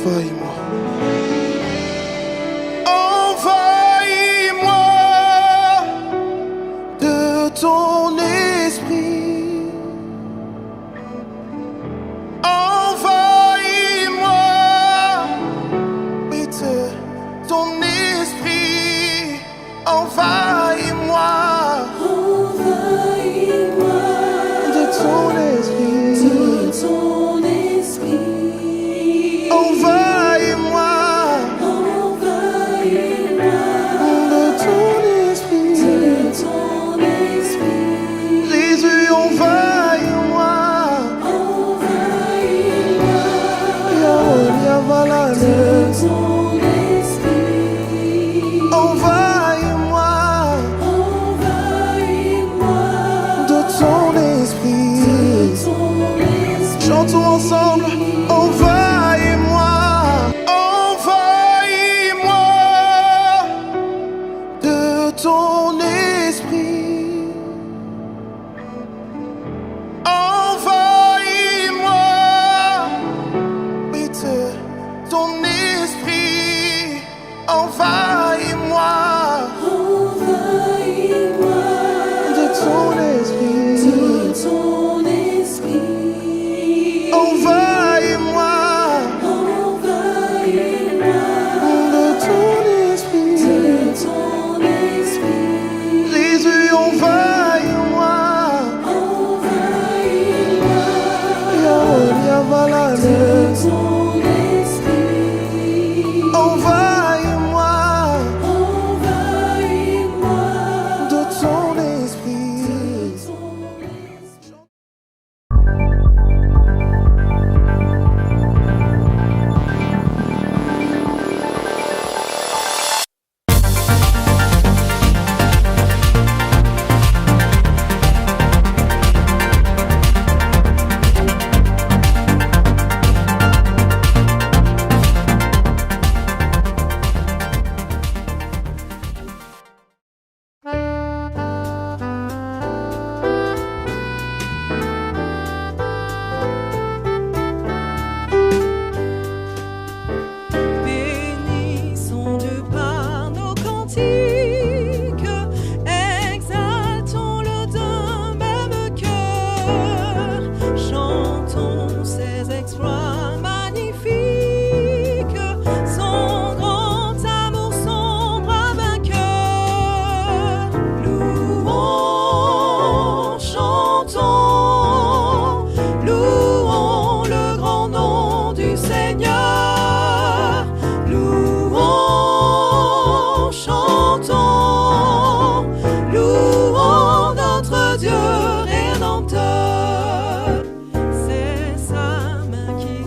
envahis-moi. Envahis-moi de ton esprit. Envahis-moi, oui, de ton esprit. Envahis-moi. Envahis-moi De ton esprit. de ton esprit. Envahis-moi. Envahis-moi De ton esprit. de ton esprit. Jésus, envahis-moi. Envahis-moi Yahweh, Yavalane. de ton esprit. Envahis-moi. Envahis-moi De ton esprit. de ton esprit. Chantons ensemble. Envahis-moi. Envahis-moi de ton esprit. Envahis-moi, oui, de ton esprit. Envahis-moi Envahis-moi de ton esprit. de ton esprit. Envahis-moi Envahis-moi de ton esprit. de ton esprit. Jésus, envahis-moi. Envahis-moi Yahweh, Yavalane. de ton esprit. Envahis-moi Envahis-moi de ton esprit. Bénissons Dieu par nos cantiques, exaltons-le d'un même cœur, chantons ses exploits magnifiques, son grand amour, son bras vainqueur. Louons, chantons, louons le grand nom du Seigneur. Louons, chantons, louons notre Dieu rédempteur. C'est sa main qui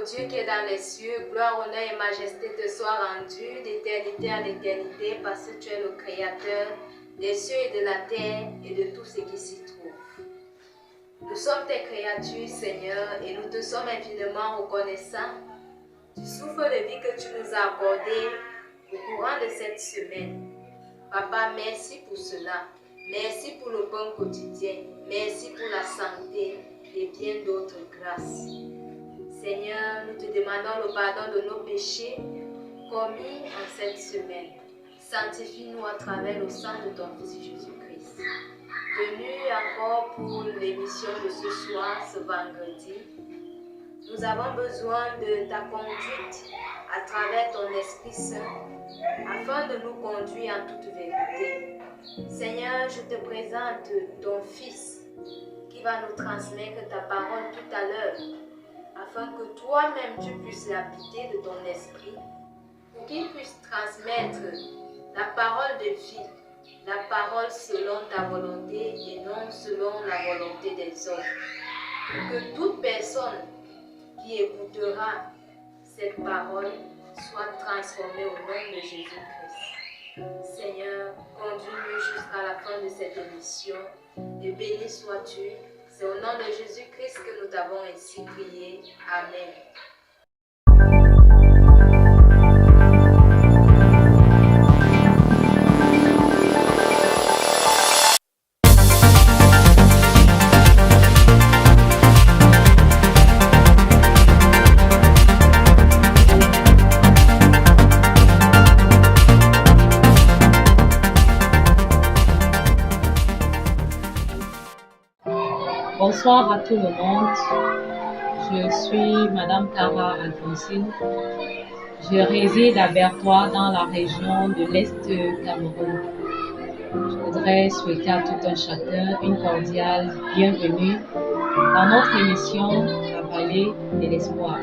Dieu qui est dans les cieux, gloire, honneur et majesté te soient rendus d'éternité en éternité parce que tu es le Créateur des cieux et de la terre et de tout ce qui s'y trouve. Nous sommes tes créatures, Seigneur, et nous te sommes infiniment reconnaissants du souffle de vie que tu nous as accordé au courant de cette semaine. Papa, merci pour cela. Merci pour le pain quotidien. Merci pour la santé et bien d'autres grâces. Seigneur, nous te demandons le pardon de nos péchés commis en cette semaine. Sanctifie-nous à travers le sang de ton Fils Jésus-Christ. Venu encore pour l'émission de ce soir, ce vendredi, nous avons besoin de ta conduite à travers ton Esprit Saint afin de nous conduire en toute vérité. Seigneur, je te présente ton Fils qui va nous transmettre ta parole tout à l'heure afin que toi-même tu puisses l'habiter de ton esprit pour qu'il puisse transmettre la parole de vie, la parole selon ta volonté et non selon la volonté des hommes. Pour que toute personne qui écoutera cette parole soit transformée au nom de Jésus-Christ. Seigneur, conduis-nous jusqu'à la fin de cette émission et béni sois-tu. C'est au nom de Jésus-Christ que nous t'avons ainsi prié. Amen. Bonsoir à tout le monde. Je suis Madame Cara Alphonsine. Je réside à Bertois dans la région de l'Est Cameroun. Je voudrais souhaiter à tout un chacun une cordiale bienvenue dans notre émission La Vallée de l'Espoir.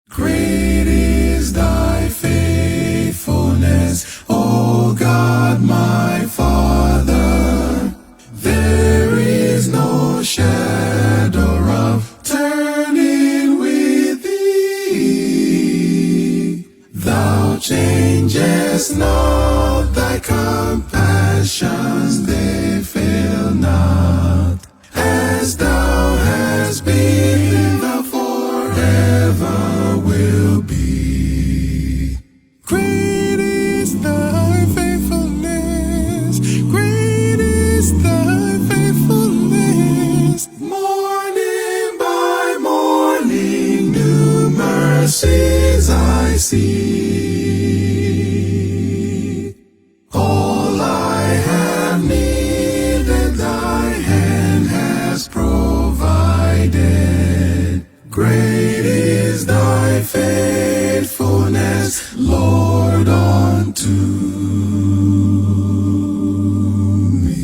Great is thy faithfulness, O God my Father. There is no shadow of turning with thee. Thou changest not, thy compassions they fail not. As thou hast been, thou forever will be. Great is thy faithfulness, great is thy faithfulness. Morning by morning, new mercies I see. All I have needed, thy hand has provided. Great is thy faithfulness, Lord, unto me.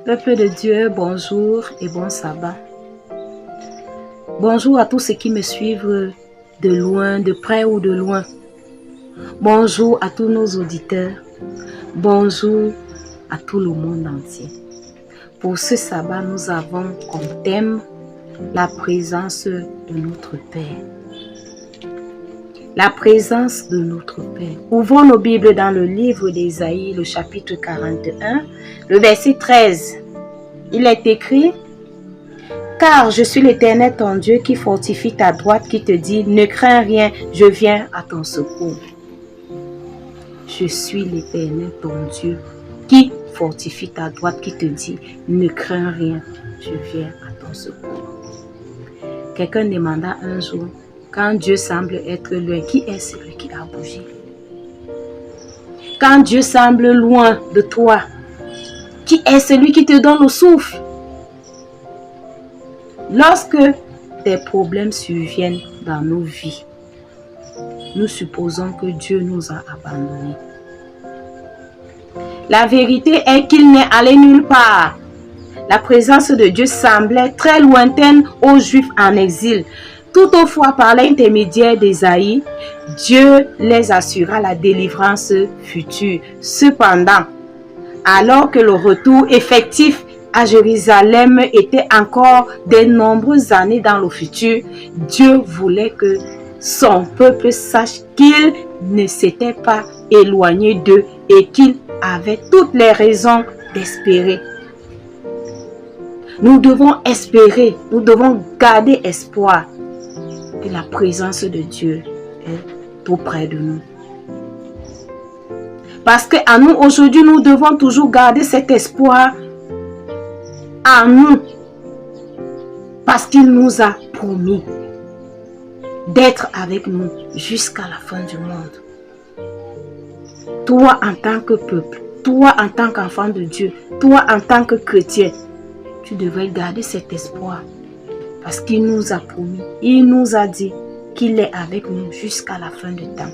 Peuple de Dieu, bonjour et bon sabbat. Bonjour à tous ceux qui me suivent de loin, de près ou de loin. Bonjour à tous nos auditeurs. Bonjour à tout le monde entier. Pour ce sabbat, nous avons comme thème la présence de notre Père. La présence de notre Père. Ouvrons nos Bibles dans le livre d'Ésaïe, le chapitre 41, le verset 13. Il est écrit: « Car je suis l'Éternel ton Dieu qui fortifie ta droite, qui te dit, ne crains rien, je viens à ton secours. » Je suis l'Éternel ton Dieu qui fortifie ta droite, qui te dit, ne crains rien, je viens à ton secours. Quelqu'un demanda un jour, quand Dieu semble être loin, qui est celui qui a bougé? Quand Dieu semble loin de toi, qui est celui qui te donne le souffle? Lorsque des problèmes surviennent dans nos vies, nous supposons que Dieu nous a abandonnés. La vérité est qu'il n'est allé nulle part. La présence de Dieu semblait très lointaine aux Juifs en exil. Toutefois, par l'intermédiaire d'Ésaïe, Dieu les assura la délivrance future. Cependant, alors que le retour effectif à Jérusalem était encore de nombreuses années dans le futur, Dieu voulait que son peuple sache qu'il ne s'était pas éloigné d'eux et qu'il avait toutes les raisons d'espérer. Nous devons espérer, nous devons garder espoir que la présence de Dieu est auprès de nous. Parce qu'à nous aujourd'hui, nous devons toujours garder cet espoir en nous. Parce qu'il nous a promis d'être avec nous jusqu'à la fin du monde. Toi en tant que peuple, toi en tant qu'enfant de Dieu, toi en tant que chrétien, tu devrais garder cet espoir. Parce qu'il nous a promis, il nous a dit qu'il est avec nous jusqu'à la fin du temps.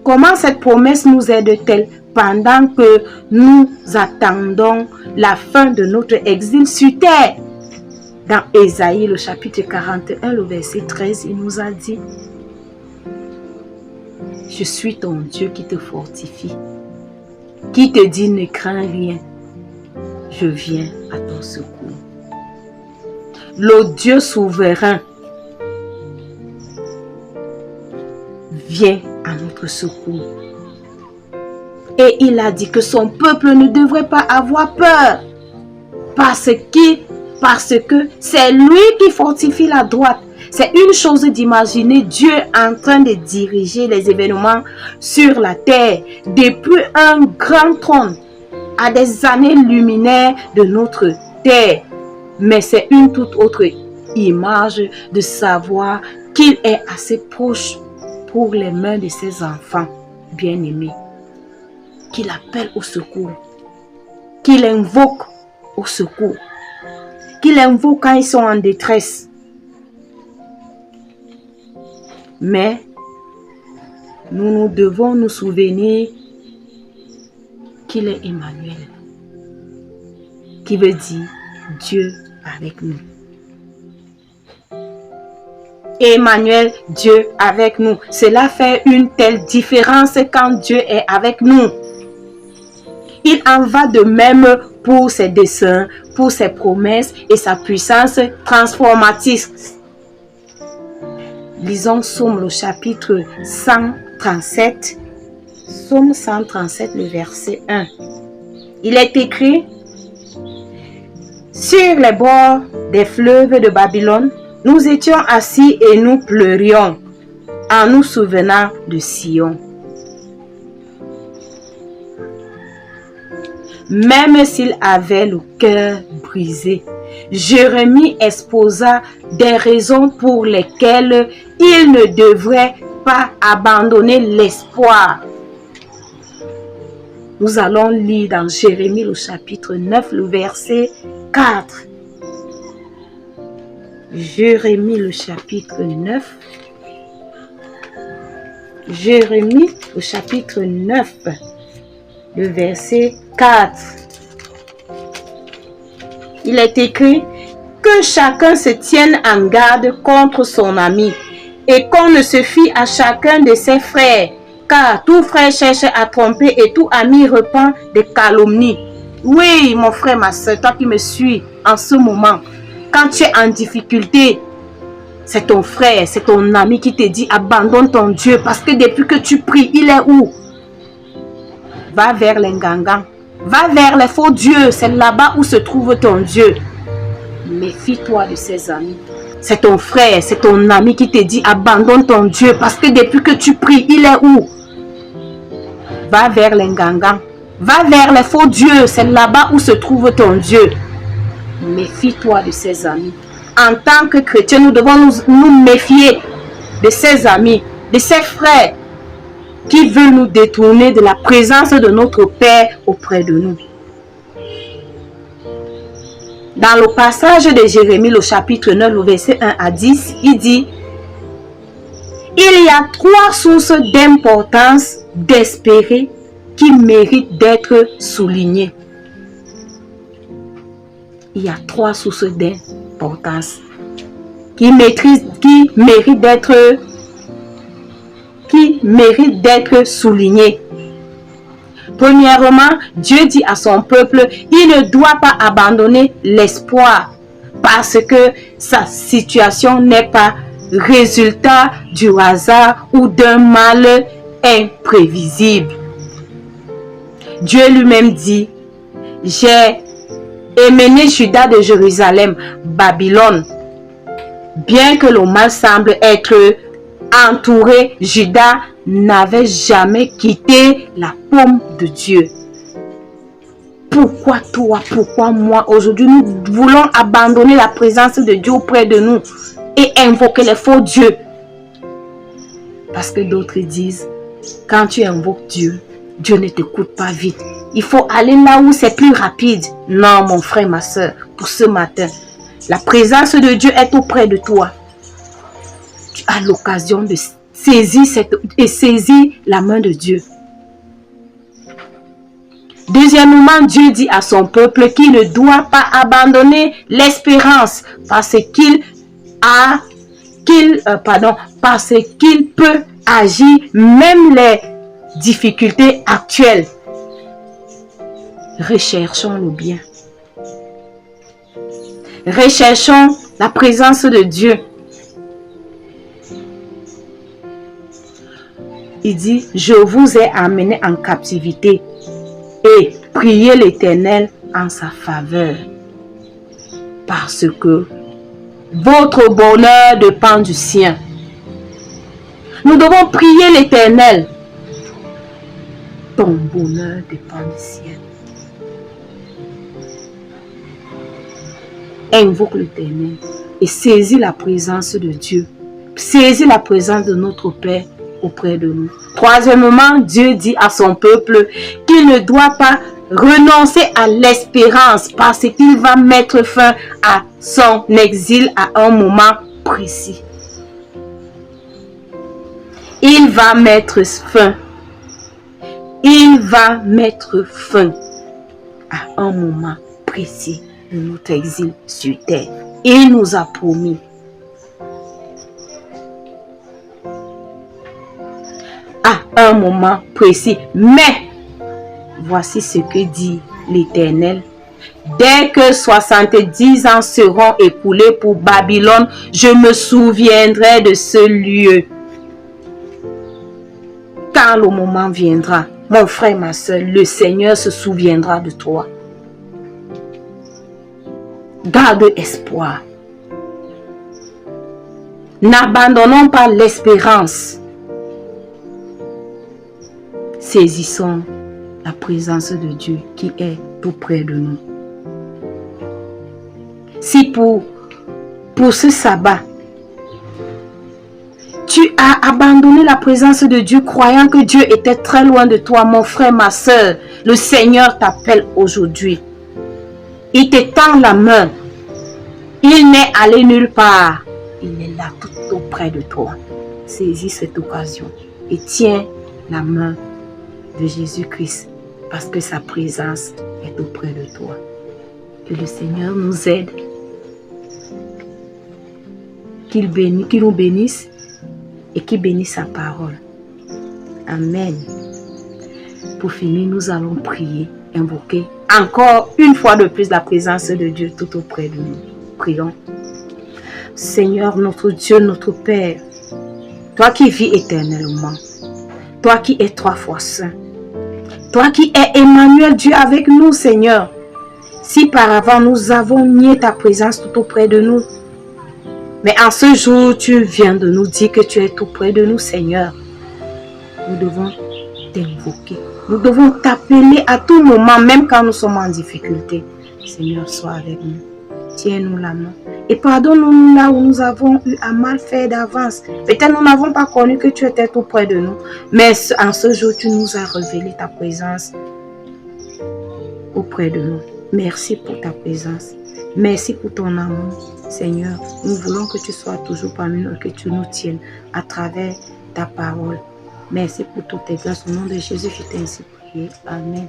Comment cette promesse nous aide-t-elle pendant que nous attendons la fin de notre exil sur terre? Dans Ésaïe, le chapitre 41, le verset 13, il nous a dit: « Je suis ton Dieu qui te fortifie, qui te dit ne crains rien, je viens à ton secours. » Le Dieu souverain vient à notre secours. Et il a dit que son peuple ne devrait pas avoir peur. Parce que c'est lui qui fortifie la droite. C'est une chose d'imaginer Dieu en train de diriger les événements sur la terre depuis un grand trône à des années-luminaires de notre terre. Mais c'est une toute autre image de savoir qu'il est assez proche pour les mains de ses enfants bien-aimés, qu'il appelle au secours, qu'il invoque au secours, qu'il invoque quand ils sont en détresse. Mais nous devons nous souvenir qu'il est Emmanuel, qui veut dire Dieu avec nous. Emmanuel, Dieu avec nous. Cela fait une telle différence quand Dieu est avec nous. Il en va de même pour ses desseins, pour ses promesses et sa puissance transformatrice. Lisons Psaume le chapitre 137. Psaume 137, le verset 1. Il est écrit: « Sur les bords des fleuves de Babylone, nous étions assis et nous pleurions en nous souvenant de Sion. » Même s'il avait le cœur brisé, Jérémie exposa des raisons pour lesquelles il ne devrait pas abandonner l'espoir. Nous allons lire dans Jérémie le chapitre 9, le verset 4. Jérémie le chapitre 9. Jérémie le chapitre 9, le verset 4. Il est écrit: « Que chacun se tienne en garde contre son ami et qu'on ne se fie à chacun de ses frères, car tout frère cherche à tromper et tout ami repent des calomnies. Oui, mon frère, ma soeur, toi qui me suis en ce moment, quand tu es en difficulté, c'est ton frère, c'est ton ami qui te dit abandonne ton Dieu parce que depuis que tu pries, il est où? Va vers les ngangans, va vers les faux dieux, c'est là-bas où se trouve ton Dieu. Méfie-toi de ses amis. C'est ton frère, c'est ton ami qui te dit abandonne ton Dieu parce que depuis que tu pries, il est où? Va vers les ngangans, va vers les faux dieux, c'est là-bas où se trouve ton Dieu. Méfie-toi de ses amis. En tant que chrétiens, nous devons nous méfier de ses amis, de ses frères qui veulent nous détourner de la présence de notre Père auprès de nous. Dans le passage de Jérémie, le chapitre 9, le verset 1 à 10, il dit: il y a 3 sources d'importance d'espérer qui méritent d'être soulignées. Il y a 3 sources d'importance qui méritent d'être soulignées. Premièrement, Dieu dit à son peuple, il ne doit pas abandonner l'espoir parce que sa situation n'est pas résultat du hasard ou d'un mal imprévisible. Dieu lui-même dit, j'ai émené Juda de Jérusalem, Babylone. Bien que le mal semble être entouré, Juda n'avait jamais quitté la paume de Dieu. Pourquoi toi, pourquoi moi, aujourd'hui nous voulons abandonner la présence de Dieu auprès de nous et invoquer les faux dieux? Parce que d'autres disent, quand tu invoques Dieu, Dieu ne t'écoute pas vite. Il faut aller là où c'est plus rapide. Non, mon frère, ma soeur, pour ce matin, la présence de Dieu est auprès de toi. Tu as l'occasion de saisir la main de Dieu. Deuxièmement, Dieu dit à son peuple qu'il ne doit pas abandonner l'espérance parce qu'il peut agir même les difficultés actuelles. Recherchons le bien. Recherchons la présence de Dieu. Il dit, je vous ai amené en captivité et priez l'Éternel en sa faveur. Parce que votre bonheur dépend du sien. Nous devons prier l'Éternel. Ton bonheur dépend du sien. Invoque l'Éternel et saisis la présence de Dieu. Saisis la présence de notre Père auprès de nous. Troisièmement, Dieu dit à son peuple qu'il ne doit pas renoncer à l'espérance parce qu'il va mettre fin à son exil à un moment précis. Il va mettre fin à un moment précis de notre exil sur terre. Il nous a promis. À un moment précis. Mais, voici ce que dit l'Éternel. Dès que 70 ans seront écoulés pour Babylone, je me souviendrai de ce lieu. Quand le moment viendra, mon frère, ma soeur, le Seigneur se souviendra de toi. Garde espoir. N'abandonnons pas l'espérance. Saisissons la présence de Dieu qui est auprès de nous. Si pour ce sabbat, tu as abandonné la présence de Dieu croyant que Dieu était très loin de toi, mon frère, ma soeur, le Seigneur t'appelle aujourd'hui. Il te tend la main. Il n'est allé nulle part. Il est là tout auprès de toi. Saisis cette occasion et tiens la main de Jésus-Christ parce que sa présence est auprès de toi. Que le Seigneur nous aide. Qu'il nous bénisse et qu'il bénisse sa parole. Amen. Pour finir, nous allons prier, invoquer encore une fois de plus la présence de Dieu tout auprès de nous. Prions. Seigneur, notre Dieu, notre Père, toi qui vis éternellement, toi qui es 3 fois saint, toi qui es Emmanuel, Dieu avec nous, Seigneur. Si par avant nous avons nié ta présence tout auprès de nous, mais en ce jour, tu viens de nous dire que tu es tout près de nous, Seigneur. Nous devons t'invoquer. Nous devons t'appeler à tout moment, même quand nous sommes en difficulté. Seigneur, sois avec nous. Tiens-nous la main. Et pardonne-nous là où nous avons eu à mal faire d'avance. Peut-être nous n'avons pas connu que tu étais tout près de nous. Mais en ce jour, tu nous as révélé ta présence auprès de nous. Merci pour ta présence. Merci pour ton amour. Seigneur, nous voulons que tu sois toujours parmi nous, que tu nous tiennes à travers ta parole. Merci pour toutes tes grâces. Au nom de Jésus, je t'ai ainsi prié. Amen.